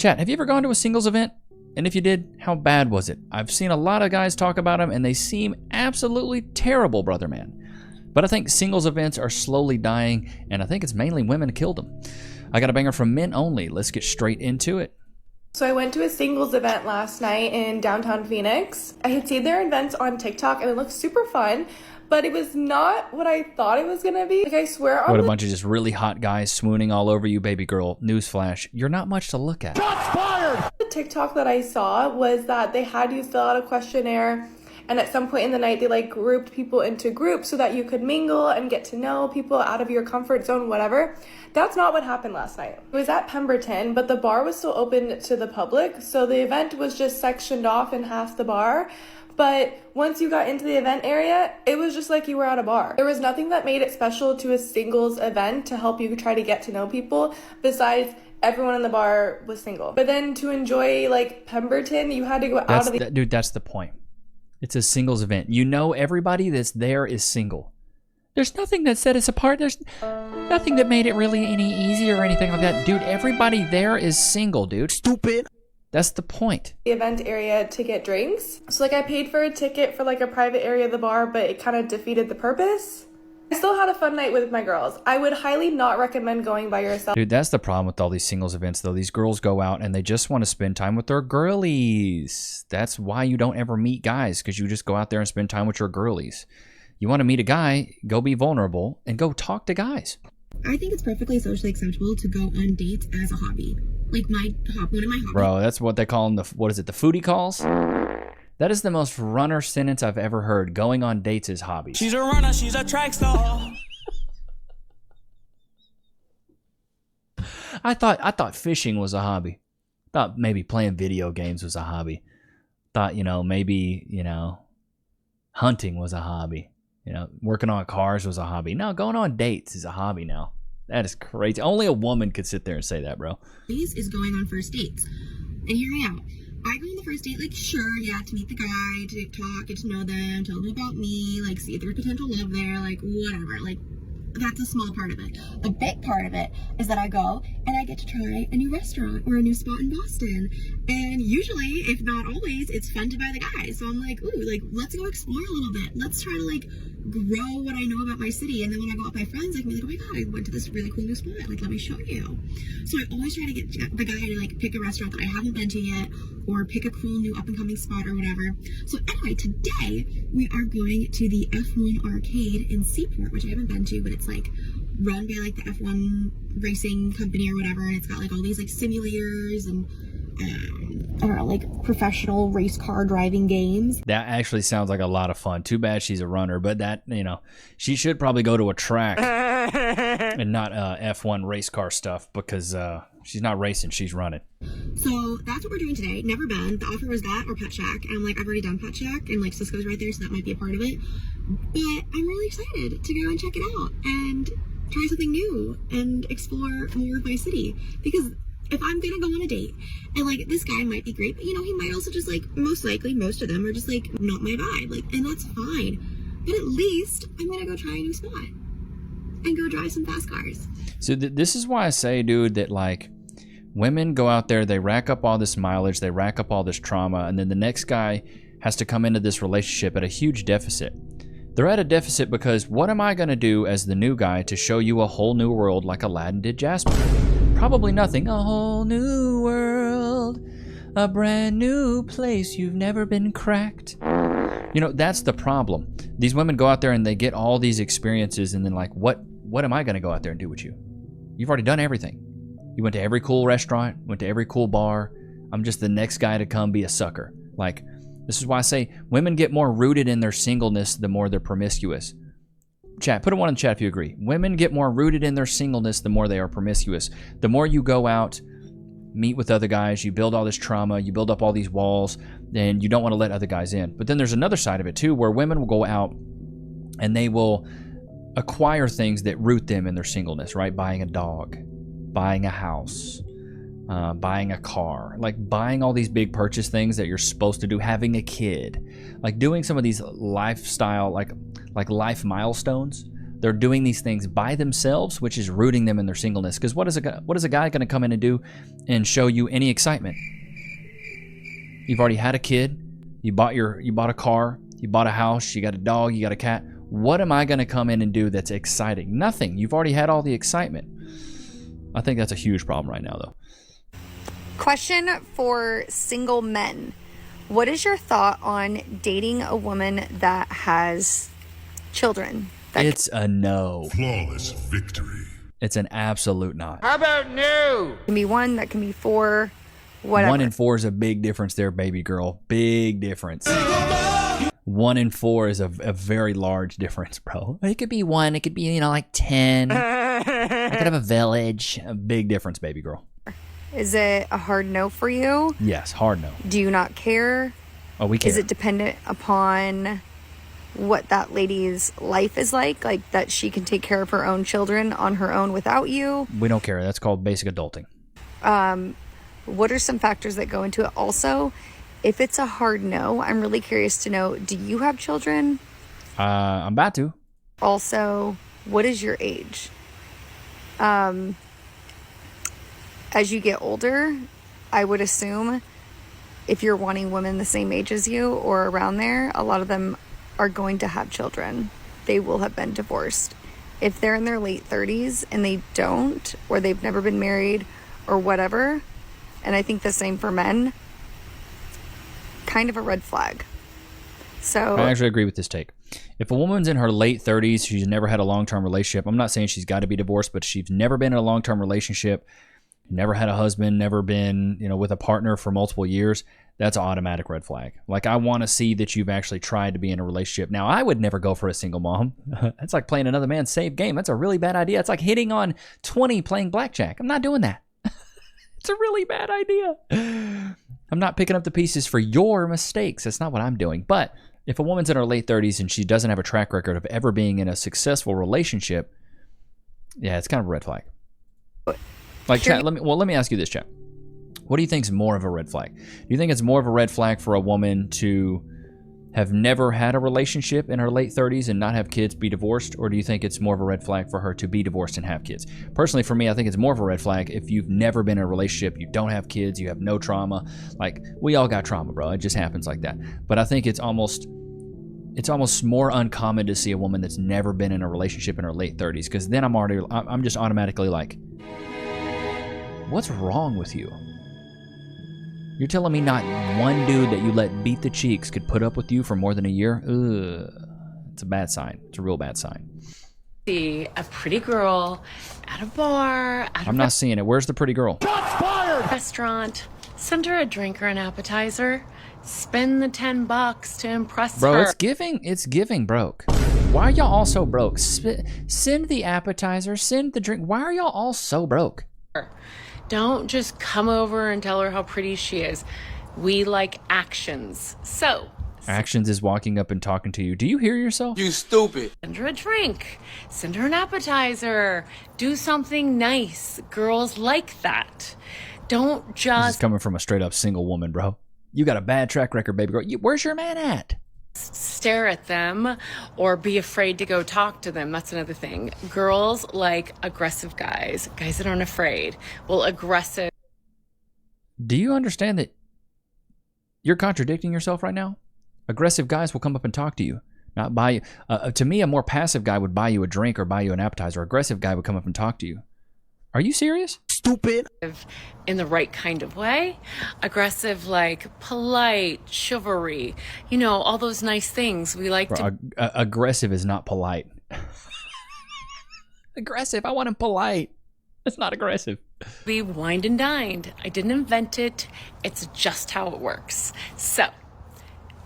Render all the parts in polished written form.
Chat, have you ever gone to a singles event? And if you did, how bad was it? I've seen a lot of guys talk about them, and they seem absolutely terrible, brother man. But I think singles events are slowly dying, and I think it's mainly women who killed them. I got a banger from men only. Let's get straight into it. So I went to a singles event last night in downtown Phoenix. I had seen their events on TikTok, and it looked super fun, but it was not what I thought it was gonna be. Like, I swear on What, a bunch of just really hot guys swooning all over you, baby girl. Newsflash, you're not much to look at. Shots fired! The TikTok that I saw was that they had you fill out a questionnaire, and at some point in the night they like grouped people into groups so that you could mingle and get to know people out of your comfort zone, whatever. That's not what happened last night. It was at Pemberton, but the bar was still open to the public, so the event was just sectioned off in half the bar. But once you got into the event area, it was just like you were at a bar. There was nothing that made it special to a singles event to help you try to get to know people besides everyone in the bar was single. But then to enjoy like Pemberton, you had to go out of the... Dude, that's the point. It's a singles event. You know everybody that's there is single. There's nothing that set us apart. There's nothing that made it really any easier or anything like that. Dude, everybody there is single, dude. Stupid. That's the point. The event area to get drinks. So like I paid for a ticket for like a private area of the bar, but it kind of defeated the purpose. I still had a fun night with my girls. I would highly not recommend going by yourself. Dude, that's the problem with all these singles events, though. These girls go out and they just want to spend time with their girlies. That's why you don't ever meet guys, because you just go out there and spend time with your girlies. You want to meet a guy, go be vulnerable, and go talk to guys. I think it's perfectly socially acceptable to go on dates as a hobby. Like one of my hobbies. Bro, that's what they call them, what is it, the foodie calls? That is the most runner sentence I've ever heard. Going on dates is hobbies. She's a runner, she's a track star. I thought fishing was a hobby. Thought maybe playing video games was a hobby. Thought, maybe, hunting was a hobby. Working on cars was a hobby. No, going on dates is a hobby now. That is crazy. Only a woman could sit there and say that, bro. Is going on first dates. And here I am. I go on the first date, like, sure, yeah, to meet the guy, to talk, get to know them, tell them about me, like, see if there's potential love there, like, whatever. Like, that's a small part of it. The big part of it is that I go and I get to try a new restaurant or a new spot in Boston. And usually, if not always, it's fun to buy the guy. So I'm like, ooh, like, let's go explore a little bit. Let's try to, like, grow what I know about my city. And then when I go out with my friends, I can be like, oh my God, I went to this really cool new spot. Like, let me show you. So I always try to get the guy to, like, pick a restaurant that I haven't been to yet or pick a cool new up-and-coming spot or whatever. So anyway, today we are going to the F1 arcade in Seaport, which I haven't been to, but it's like run by like the F1 racing company or whatever, and it's got like all these like simulators and I don't know, like professional race car driving games. That actually sounds like a lot of fun. Too bad she's a runner, but that, she should probably go to a track and not F1 race car stuff, because she's not racing, she's running. So that's what we're doing today. Never been. The offer was that or Pet Shack, and I'm like, I've already done Pet Shack, and like Cisco's right there, so that might be a part of it. But I'm really excited to go and check it out and try something new and explore more of my city, because if I'm gonna go on a date and like this guy might be great, but he might also just like, most likely most of them are just like not my vibe, like, and that's fine. But at least I'm gonna go try a new spot and go drive some fast cars. So this is why I say, dude, that like women go out there, they rack up all this mileage, they rack up all this trauma, and then the next guy has to come into this relationship at a huge deficit. They're at a deficit because what am I going to do as the new guy to show you a whole new world like Aladdin did Jasmine? Probably nothing. A whole new world, a brand new place, you've never been cracked. That's the problem. These women go out there and they get all these experiences, and then like, what am I going to go out there and do with you? You've already done everything. You went to every cool restaurant, went to every cool bar. I'm just the next guy to come be a sucker. Like, this is why I say women get more rooted in their singleness the more they're promiscuous. Chat, put a 1 in the chat if you agree. Women get more rooted in their singleness the more they are promiscuous. The more you go out, meet with other guys, you build all this trauma, you build up all these walls, then you don't want to let other guys in. But then there's another side of it too, where women will go out and they will acquire things that root them in their singleness, right? Buying a dog, buying a house, buying a car, like buying all these big purchase things that you're supposed to do, having a kid, like doing some of these lifestyle, like life milestones. They're doing these things by themselves, which is rooting them in their singleness. Because what is a guy going to come in and do and show you any excitement? You've already had a kid. You bought a car. You bought a house. You got a dog. You got a cat. What am I going to come in and do that's exciting? Nothing. You've already had all the excitement. I think that's a huge problem right now, though. Question for single men. What is your thought on dating a woman that has children? It's a no. Flawless victory. It's an absolute not. How about no? Can be 1, that can be 4, whatever. 1 and 4 is a big difference there, baby girl. Big difference. 1 and 4 is a very large difference, bro. It could be 1. It could be, like 10. I could have a village. A big difference, baby girl. Is it a hard no for you? Yes, hard no. Do you not care? Oh, we care. Is it dependent upon what that lady's life is like that she can take care of her own children on her own without you? We don't care. That's called basic adulting. What are some factors that go into it? Also, if it's a hard no, I'm really curious to know, do you have children? I'm about to. Also, what is your age? As you get older, I would assume if you're wanting women the same age as you or around there, a lot of them are going to have children. They will have been divorced. If they're in their late 30s and they don't, or they've never been married or whatever, and I think the same for men, kind of a red flag. So I actually agree with this take. If a woman's in her late 30s, she's never had a long-term relationship, I'm not saying she's got to be divorced, but she's never been in a long-term relationship, never had a husband, never been, with a partner for multiple years, that's an automatic red flag. Like, I want to see that you've actually tried to be in a relationship. Now, I would never go for a single mom. That's like playing another man's save game. That's a really bad idea. It's like hitting on 20 playing blackjack. I'm not doing that. It's a really bad idea. I'm not picking up the pieces for your mistakes. That's not what I'm doing. But if a woman's in her late 30s and she doesn't have a track record of ever being in a successful relationship, yeah, it's kind of a red flag. Like, chat, let me ask you this, chat. What do you think is more of a red flag? Do you think it's more of a red flag for a woman to have never had a relationship in her late 30s and not have kids, be divorced? Or do you think it's more of a red flag for her to be divorced and have kids? Personally, for me, I think it's more of a red flag if you've never been in a relationship, you don't have kids, you have no trauma. Like, we all got trauma, bro. It just happens like that. But I think it's almost more uncommon to see a woman that's never been in a relationship in her late 30s, because then I'm just automatically like, what's wrong with you? You're telling me not one dude that you let beat the cheeks could put up with you for more than a year? Ugh. It's a bad sign. It's a real bad sign. See a pretty girl at a bar, I'm not seeing it. Where's the pretty girl? restaurant. Send her a drink or an appetizer. Spend the $10 to impress Bro, her. it's giving broke. Why are y'all all so broke? Send the appetizer, send the drink. Why are y'all all so broke? Don't just come over and tell her how pretty she is. We like actions. So, Actions is walking up and talking to you. Do you hear yourself? You stupid. send her a drink. Send her an appetizer. Do something nice. Girls like that. Don't This is just coming from a straight up single woman, bro. You got a bad track record, baby girl. Where's your man at? stare at them or be afraid to go talk to them. That's another thing. Girls like aggressive guys that aren't afraid. Well, aggressive. Do you understand that you're contradicting yourself right now? Aggressive guys will come up and talk to you, not buy you. To me, a more passive guy would buy you a drink or buy you an appetizer. Aggressive guy would come up and talk to you. Are you serious? Stupid. In the right kind of way. Aggressive, like polite, chivalry, all those nice things we like to. Aggressive is not polite. Aggressive, I want him polite. That's not aggressive. be wined and dined. I didn't invent it. It's just how it works. So,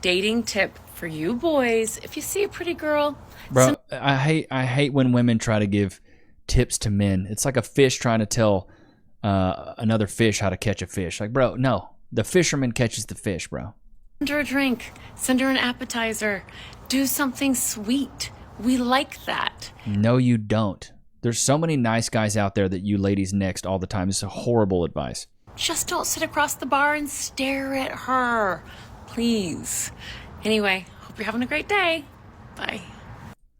dating tip for you boys: if you see a pretty girl, bro, I hate when women try to give tips to men. It's like a fish trying to tell another fish how to catch a fish. Like, bro, no. The fisherman catches the fish, bro. send her a drink, send her an appetizer, do something sweet. We like that. No, you don't. There's so many nice guys out there that you ladies next all the time. It's a horrible advice. Just don't sit across the bar and stare at her. Please. Anyway, hope you're having a great day. Bye.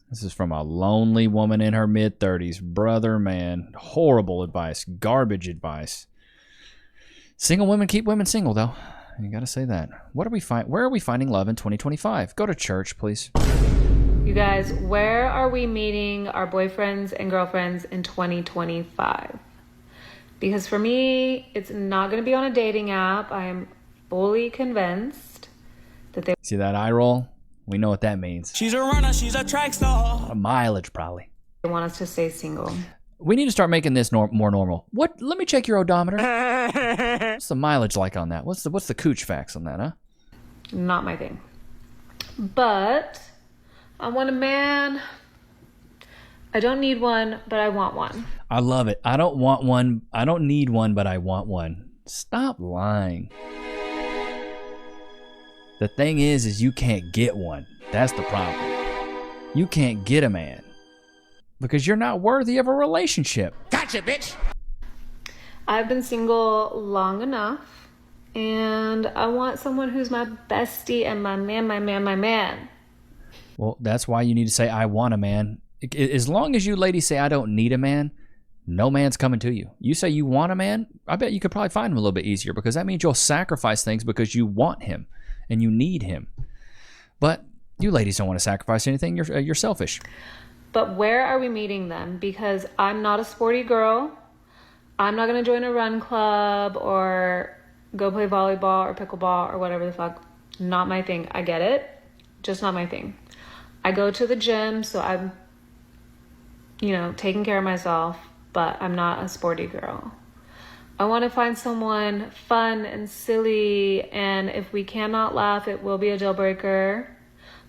This is from a lonely woman in her mid-30s. Brother, man. Horrible advice. Garbage advice. Single women keep women single, though. You gotta say that. Where are we finding love in 2025? Go to church, please. You guys, where are we meeting our boyfriends and girlfriends in 2025? Because for me, it's not going to be on a dating app. I am fully convinced that they... See that eye roll? We know what that means. She's a runner, she's a track star. A mileage, probably. want us to stay single. We need to start making this more normal. What? Let me check your odometer. What's the mileage like on that? What's the cooch facts on that, huh? Not my thing. But I want a man. I don't need one, but I want one. I love it. I don't want one. I don't need one, but I want one. Stop lying. The thing is you can't get one. That's the problem. You can't get a man because you're not worthy of a relationship. Gotcha, bitch. I've been single long enough, and I want someone who's my bestie and my man. Well, that's why you need to say, I want a man. As long as you ladies say, I don't need a man, no man's coming to you. You say you want a man, I bet you could probably find him a little bit easier because that means you'll sacrifice things because you want him and you need him. But you ladies don't want to sacrifice anything. You're selfish. But where are we meeting them? Because I'm not a sporty girl. I'm not going to join a run club or go play volleyball or pickleball or whatever the fuck. Not my thing. I get it. Just not my thing. I go to the gym, so I'm, taking care of myself, but I'm not a sporty girl. I want to find someone fun and silly, and if we cannot laugh, it will be a deal breaker.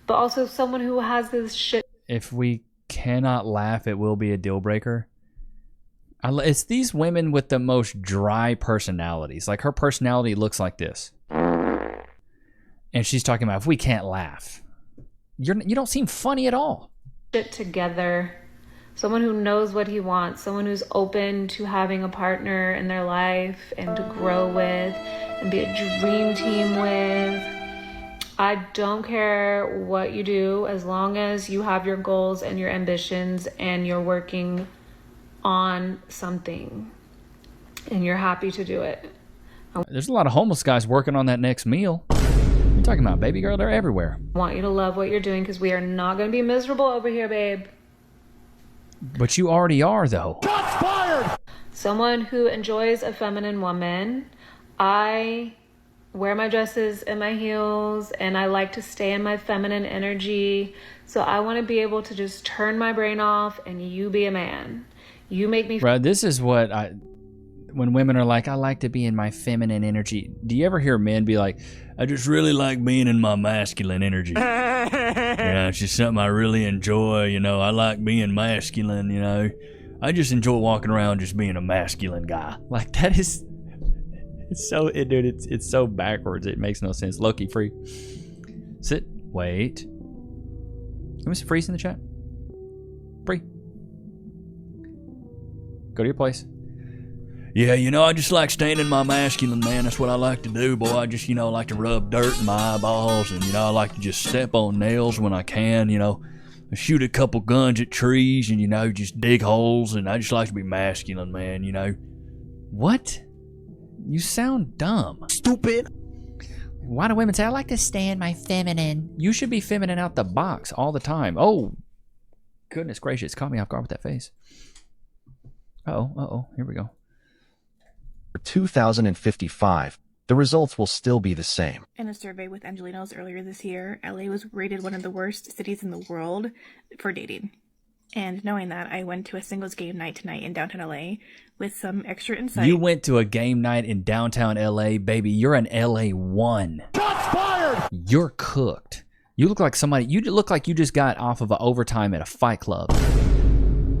But also someone who has this shit. If we cannot laugh, it will be a deal breaker. It's these women with the most dry personalities. Like her personality looks like this. And she's talking about if we can't laugh. You don't seem funny at all. Shit together. Someone who knows what he wants. Someone who's open to having a partner in their life and to grow with and be a dream team with. I don't care what you do as long as you have your goals and your ambitions and you're working on something and you're happy to do it. There's a lot of homeless guys working on that next meal. You're talking about, baby girl, they're everywhere. I want you to love what you're doing because we are not going to be miserable over here, babe. But you already are, though. Shots fired! Someone who enjoys a feminine woman. I wear my dresses and my heels, and I like to stay in my feminine energy. So I want to be able to just turn my brain off and you be a man. You make me... Right, this is what when women are like, I like to be in my feminine energy. Do you ever hear men be like, I just really like being in my masculine energy. Yeah, it's just something I really enjoy, I like being masculine, I just enjoy walking around just being a masculine guy. Like that is, it's so backwards. It makes no sense. Loki, free. Sit, wait. Let me see freeze in the chat. Free. Go to your place. Yeah, I just like staying in my masculine, man. That's what I like to do, boy. I just, like to rub dirt in my eyeballs, and, I like to just step on nails when I can, shoot a couple guns at trees, and, just dig holes, and I just like to be masculine, man, What? You sound dumb. Stupid. Why do women say, I like to stay in my feminine? You should be feminine out the box all the time. Oh, goodness gracious. Caught me off guard with that face. Uh-oh. Here we go. For 2055, the results will still be the same. In a survey with Angelinos earlier this year, LA was rated one of the worst cities in the world for dating. And knowing that, I went to a singles game night tonight in downtown LA with some extra insight. You went to a game night in downtown LA, baby. You're an LA1. Shots fired! You're cooked. You look like you just got off of an overtime at a fight club.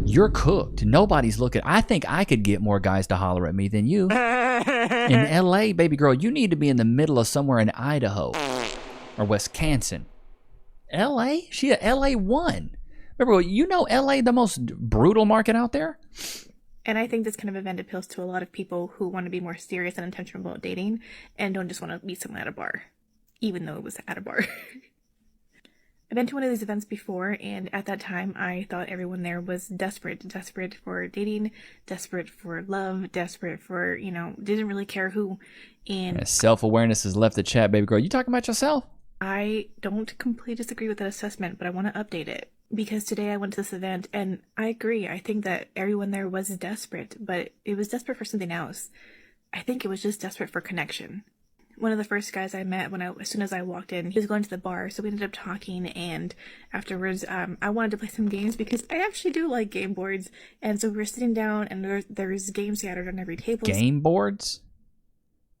You're cooked. Nobody's looking. I think I could get more guys to holler at me than you. In LA, baby girl, you need to be in the middle of somewhere in Idaho or Wisconsin. LA? She a LA1. Remember, LA, the most brutal market out there? And I think this kind of event appeals to a lot of people who want to be more serious and intentional about dating and don't just want to meet someone at a bar, even though it was at a bar. I've been to one of these events before, and at that time, I thought everyone there was desperate for dating, desperate for love, desperate for, didn't really care who. And self-awareness has left the chat, baby girl. You talking about yourself? I don't completely disagree with that assessment, but I want to update it. Because today I went to this event, and I agree. I think that everyone there was desperate, but it was desperate for something else. I think it was just desperate for connection. One of the first guys I met as soon as I walked in, he was going to the bar, so we ended up talking, and afterwards, I wanted to play some games because I actually do like game boards, and so we were sitting down, and there's games scattered on every table. Game boards?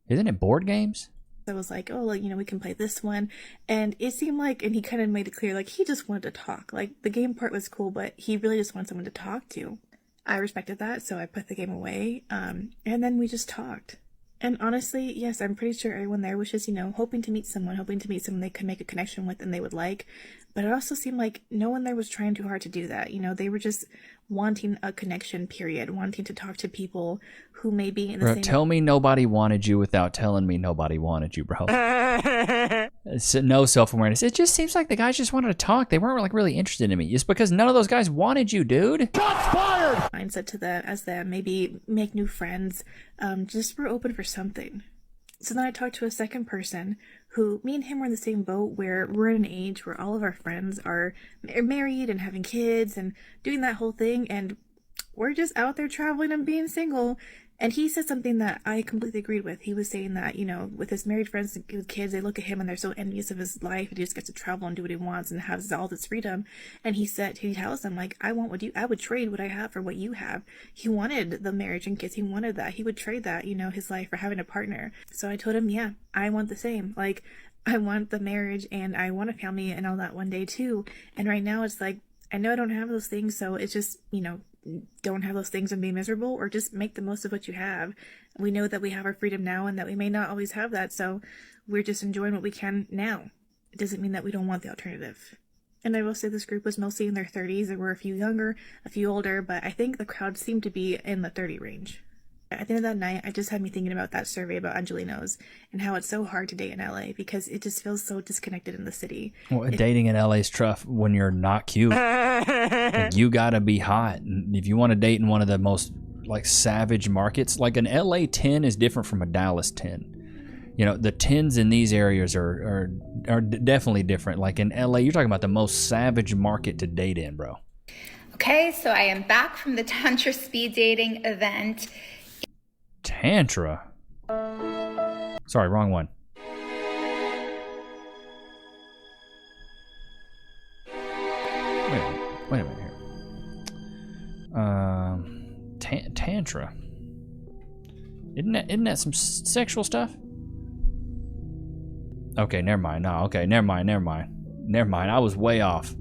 Isn't it board games? I was like, oh, we can play this one, and it seemed like, and he kind of made it clear, like, he just wanted to talk. Like, the game part was cool, but he really just wanted someone to talk to. I respected that, so I put the game away, and then we just talked. And honestly, yes, I'm pretty sure everyone there was just, hoping to meet someone they could make a connection with and they would like. But it also seemed like no one there was trying too hard to do that. They were just wanting a connection, period. Wanting to talk to people who may be in the same... Tell me nobody wanted you without telling me nobody wanted you, bro. No self-awareness. It just seems like the guys just wanted to talk. They weren't really interested in me. It's because none of those guys wanted you, dude. Shots fired! Mindset to that as them, maybe make new friends. Just were open for something. So then I talked to a second person who, me and him were in the same boat where we're at an age where all of our friends are married and having kids and doing that whole thing, and we're just out there traveling and being single. And he said something that I completely agreed with. He was saying that, with his married friends with kids, they look at him and they're so envious of his life, and he just gets to travel and do what he wants and has all this freedom. And he tells them, like, I would trade what I have for what you have. He wanted the marriage and kids. He wanted that. He would trade that, his life for having a partner. So I told him, yeah, I want the same. Like, I want the marriage and I want a family and all that one day too. And right now it's like, I know I don't have those things. So it's just, don't have those things and be miserable, or just make the most of what you have. We know that we have our freedom now and that we may not always have that, so we're just enjoying what we can now. It doesn't mean that we don't want the alternative. And I will say this group was mostly in their 30s. There were a few younger, a few older, but I think the crowd seemed to be in the 30 range. At the end of that night, I just had me thinking about that survey about Angelinos and how it's so hard to date in LA because it just feels so disconnected in the city. Well, dating in LA is tough when you're not cute. Like, you gotta be hot. And if you want to date in one of the most savage markets, like an LA 10 is different from a Dallas 10. The 10s in these areas are definitely different. Like in LA, you're talking about the most savage market to date in, bro. Okay, so I am back from the Tantra speed dating event. Tantra? Sorry, wrong one. Wait a minute here. Tantra. Isn't that some sexual stuff? Okay, never mind. No, okay, never mind. I was way off.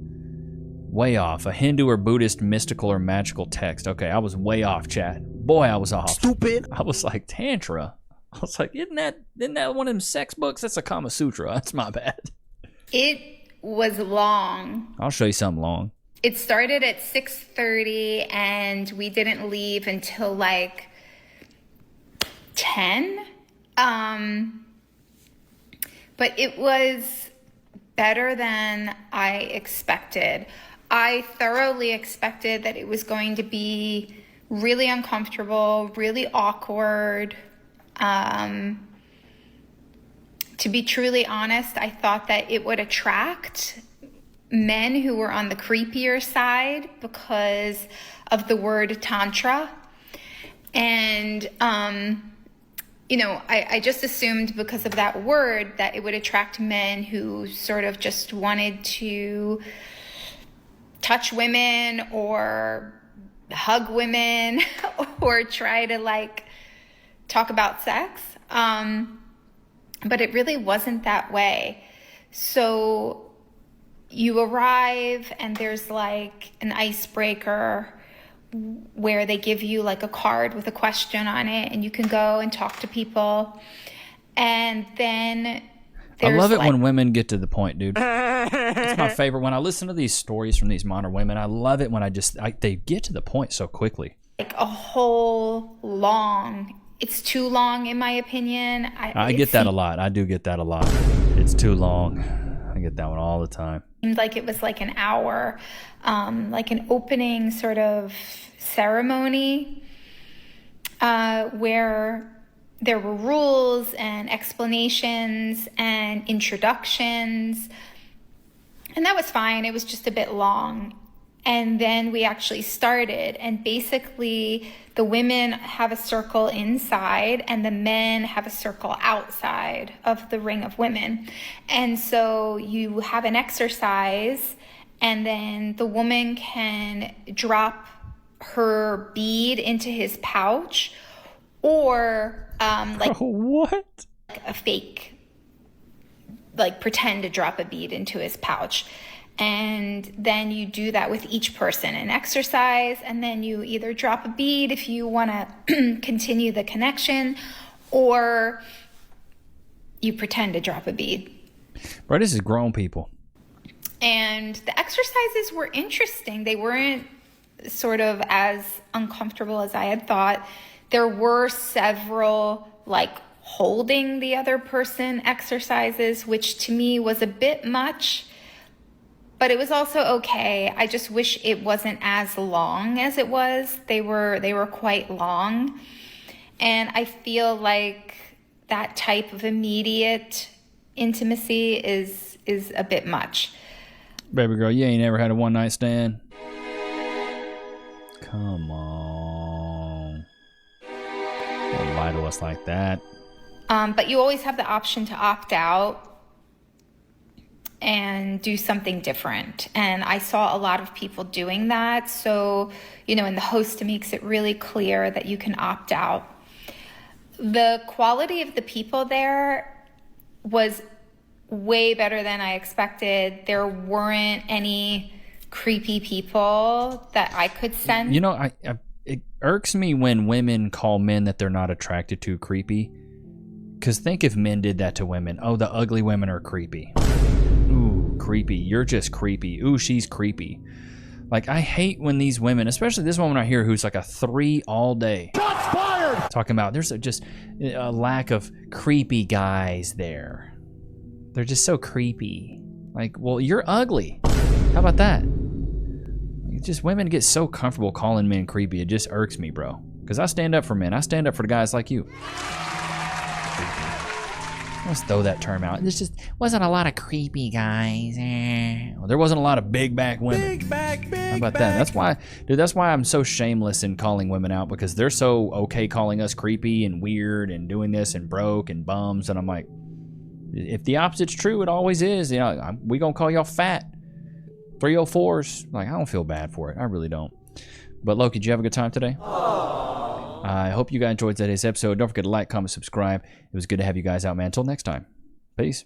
A Hindu or Buddhist mystical or magical text. Okay, I was way off, chat. Boy, I was off. Stupid. I was like, Tantra. I was like, isn't that one of them sex books? That's a Kama Sutra. That's my bad. It was long. I'll show you something long. It started at 6:30 and we didn't leave until 10. But it was better than I expected. I thoroughly expected that it was going to be really uncomfortable, really awkward. To be truly honest, I thought that it would attract men who were on the creepier side because of the word tantra. And, I just assumed because of that word that it would attract men who sort of just wanted to touch women or hug women or try to talk about sex. But it really wasn't that way. So you arrive and there's an icebreaker where they give you a card with a question on it and you can go and talk to people. And then I love it when women get to the point, dude. It's my favorite. When I listen to these stories from these modern women, I love it when they get to the point so quickly. A whole long, it's too long in my opinion. I get that a lot. I do get that a lot. It's too long. I get that one all the time. seemed like it was like an hour, like an opening sort of ceremony, where there were rules and explanations and introductions. And that was fine. It was just a bit long. And then we actually started, and basically the women have a circle inside and the men have a circle outside of the ring of women. And so you have an exercise, and then the woman can drop her bead into his pouch, or what? A fake, like pretend to drop a bead into his pouch. And then you do that with each person, an exercise, and then you either drop a bead if you want to continue the connection, or you pretend to drop a bead. Bro, this is grown people. And the exercises were interesting. They weren't sort of as uncomfortable as I had thought. There were several, like, holding the other person exercises, which to me was a bit much. But it was also okay. I just wish it wasn't as long as it was. They were quite long. And I feel like that type of immediate intimacy is a bit much. Baby girl, you ain't ever had a one-night stand? Come on. Don't lie to us like that. But you always have the option to opt out and do something different. And I saw a lot of people doing that. So, and the host makes it really clear that you can opt out. The quality of the people there was way better than I expected. There weren't any creepy people that I could sense. It irks me when women call men that they're not attracted to creepy. Because think if men did that to women. Oh, the ugly women are creepy. Ooh, creepy. You're just creepy. Ooh, she's creepy. Like, I hate when these women, especially this woman right here who's like a 3 all day. Shots fired! Talking about there's just a lack of creepy guys there. They're just so creepy. Like, well, you're ugly. How about that? Just women get so comfortable calling men creepy. It just irks me, bro. Because I stand up for men. I stand up for the guys like you. Let's throw that term out. There just wasn't a lot of creepy guys. Well, there wasn't a lot of big back women. Big back, big How about that? That's why I'm so shameless in calling women out, because they're so okay calling us creepy and weird and doing this and broke and bums. And I'm like, if the opposite's true, it always is. We gonna call y'all fat. 304s. Like, I don't feel bad for it. I really don't. But Loki, did you have a good time today? I hope you guys enjoyed today's episode. Don't forget to like, comment, subscribe. It was good to have you guys out, man. Until next time. Peace.